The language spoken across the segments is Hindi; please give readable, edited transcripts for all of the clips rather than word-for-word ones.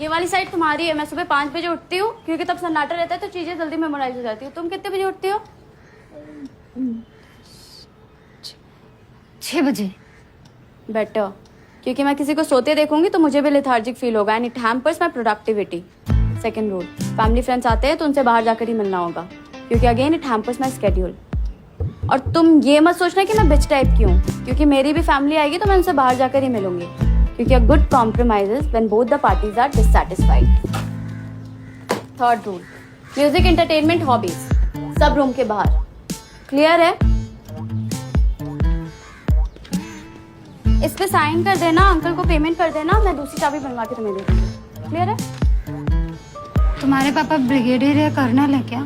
ये वाली साइड तुम्हारी है। मैं सुबह 5 बजे उठती हूँ क्योंकि तब सन्नाटा रहता है तो चीजें जल्दी मेमोराइज हो जाती है। तुम कितने बजे उठती हो? 6 बजे। बेटर, क्योंकि मैं किसी को सोते देखूंगी तो मुझे भी लेथार्जिक फील होगा and it hampers my productivity. Second rule, family friends आते हैं तो उनसे बाहर जाकर ही मिलना होगा क्योंकि again it hampers my schedule. और तुम ये मत सोचना कि मैं बिच टाइप की हूँ, क्योंकि मेरी भी फैमिली आएगी तो मैं उनसे बाहर जाकर ही मिलूंगी, क्योंकि a good compromise is when both the parties are dissatisfied. Third rule, music, entertainment, hobbies सब रूम के बाहर। क्लियर है? इस पे साइन कर देना, अंकल को पेमेंट कर देना, मैं दूसरी चाबी बनवा के तुम्हें दे दूंगी। क्लियर है? तुम्हारे पापा ब्रिगेडियर या कर्नल है क्या?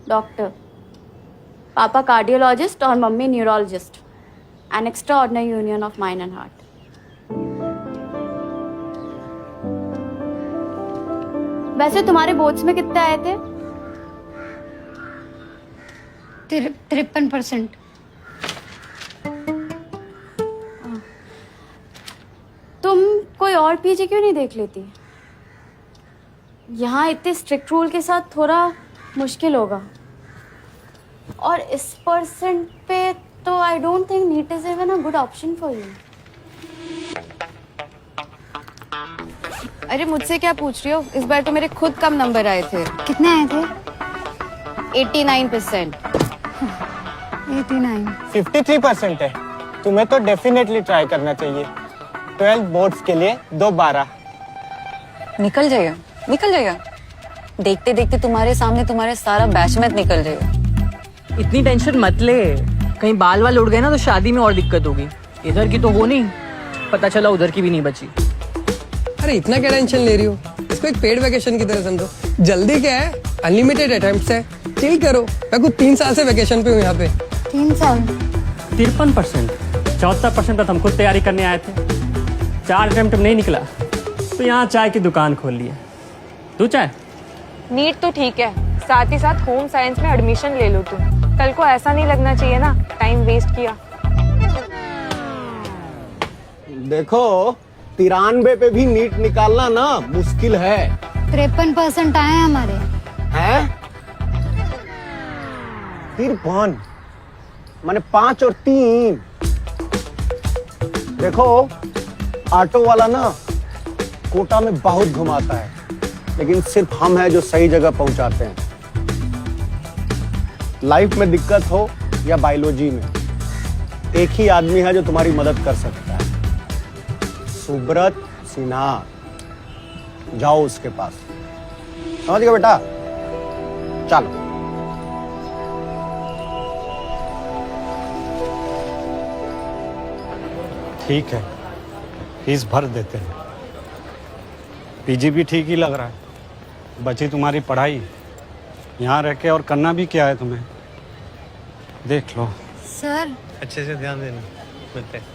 डॉक्टर। पापा कार्डियोलॉजिस्ट और mummy neurologist. An extra ordinary union of mind and heart. वैसे तुम्हारे बोर्ड्स में कितने आए थे? 53%। तुम कोई और पीजी क्यों नहीं देख लेती? यहाँ इतने स्ट्रिक्ट रूल के साथ थोड़ा मुश्किल होगा। और इस परसेंट पे तो I don't think NEET is even a good option for you. अरे मुझसे क्या पूछ रही हो? इस बार तो मेरे खुद कम नंबर आए थे। कितने आए थे? 89%। 89। 53% है। तुम्हें तो डेफिनेटली ट्राई करना चाहिए। 12 बोर्ड्स के लिए 2-12। निकल जाएगा, निकल जाएगा। देखते देखते तुम्हारे सामने तुम्हारे सारा बैचमेट निकल जाएगा। इतनी टेंशन मत ले, कहीं बाल वाल उड़ गए ना तो शादी में और दिक्कत होगी। इधर की तो हो नहीं, पता चला उधर की भी नहीं बची। अरे इतना क्या टेंशन ले रही हो? इसको एक पेड वैकेशन की तरह समझो। जल्दी क्या है, अनलिमिटेड अटेम्प्ट्स है, चिल करो। मैं कुछ 3 साल से वैकेशन पे हूँ यहाँ पे। 3 साल। 53%। 74% तक हम खुद तैयारी करने आए थे। 4 अटेम्प्ट नहीं निकला तो यहाँ चाय की दुकान खोल ली है। तू चाय? नीट तो ठीक है, साथ ही साथ होम साइंस में एडमिशन ले लो तुम। कल को ऐसा नहीं लगना चाहिए ना टाइम वेस्ट किया। देखो 93 पे भी नीट निकालना ना मुश्किल है। 53% आए हैं हमारे। हैं? 53 माने 5 और 3। देखो ऑटो वाला ना कोटा में बहुत घुमाता है, लेकिन सिर्फ हम हैं जो सही जगह पहुंचाते हैं। लाइफ में दिक्कत हो या बायोलॉजी में, एक ही आदमी है जो तुम्हारी मदद कर सकता है, सुब्रत सिन्हा। जाओ उसके पास, समझ गए बेटा? चलो। ठीक है, फीस भर देते हैं। पीजी भी ठीक ही लग रहा है। बची तुम्हारी पढ़ाई। यहाँ रह के और करना भी क्या है तुम्हें, देख लो। सर अच्छे से ध्यान देना। मिलते हैं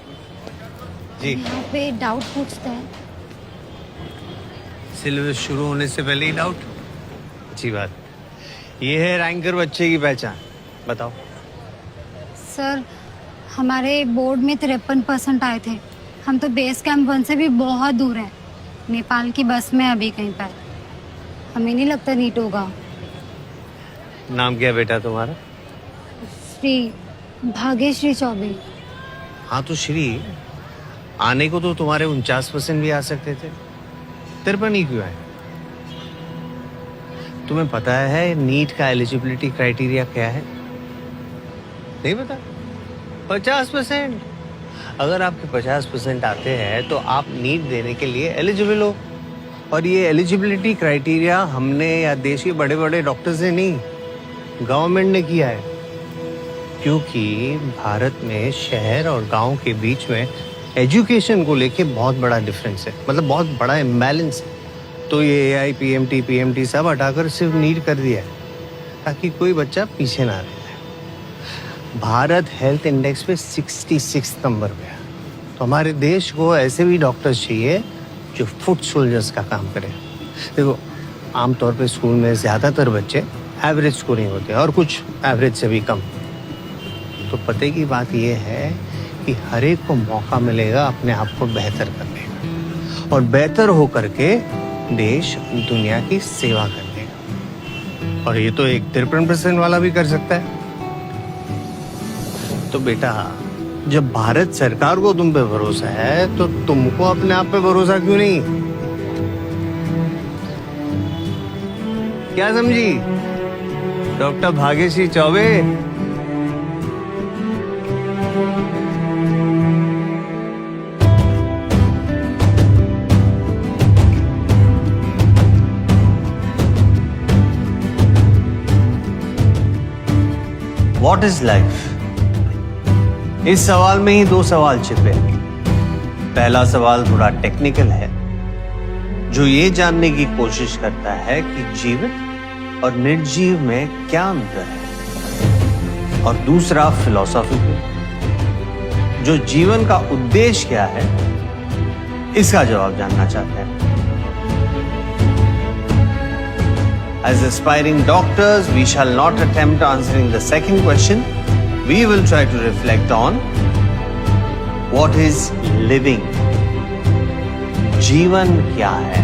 जी। यहाँ पे डाउट पूछते हैं। सिलेबस शुरू होने से पहले ही डाउट? अच्छी बात। ये है रैंकर बच्चे की पहचान। बताओ। सर हमारे बोर्ड में 53% आए थे। हम तो बेस कैंप 1 से भी बहुत दूर हैं, नेपाल की बस में अभी कहीं पर। हमें नहीं लगता नीट होगा। नाम क्या बेटा तुम्हारा? श्री भाग्यश्री चौबे। हाँ तो श्री, आने को तो तुम्हारे 49% भी आ सकते थे, 53 ही क्यों आए? तुम्हें पता है नीट का एलिजिबिलिटी क्राइटेरिया क्या है? नहीं पता? 50%। अगर आपके 50% आते हैं तो आप नीट देने के लिए एलिजिबल हो। और ये एलिजिबिलिटी क्राइटेरिया हमने या देश के बड़े बड़े डॉक्टर्स ने नहीं, गवर्नमेंट ने किया है। क्योंकि भारत में शहर और गांव के बीच में एजुकेशन को लेके बहुत बड़ा डिफरेंस है, मतलब बहुत बड़ा इम्बैलेंस है। तो ये AI, PMT, PMT सब हटाकर सिर्फ नीट कर दिया है ताकि कोई बच्चा पीछे ना रहे। भारत हेल्थ इंडेक्स पे 66 नंबर पे है। तो हमारे देश को ऐसे भी डॉक्टर्स चाहिए जो फुट सोल्जर्स का काम करें। देखो आमतौर पे स्कूल में ज़्यादातर बच्चे एवरेज स्कोरिंग होते हैं और कुछ एवरेज से भी कम। तो पते की बात यह है कि हर एक को मौका मिलेगा अपने आप को बेहतर करने का। और बेहतर हो करके देश दुनिया की सेवा करने का। और ये तो एक 53% वाला भी कर सकता है। तो बेटा, जब भारत सरकार को तुम पे भरोसा है तो तुमको अपने आप पे भरोसा क्यों नहीं? क्या समझी doctor Bhagyashree Choubey? What is life? इस सवाल में ही दो सवाल छिपे हैं। पहला सवाल थोड़ा टेक्निकल है, जो ये जानने की कोशिश करता है कि जीवित और निर्जीव में क्या अंतर है। और दूसरा फिलॉसॉफिकल, जो जीवन का उद्देश्य क्या है, इसका जवाब जानना चाहते हैं। As aspiring doctors, we shall not attempt answering the second question. We will try to reflect on what is living. जीवन क्या है?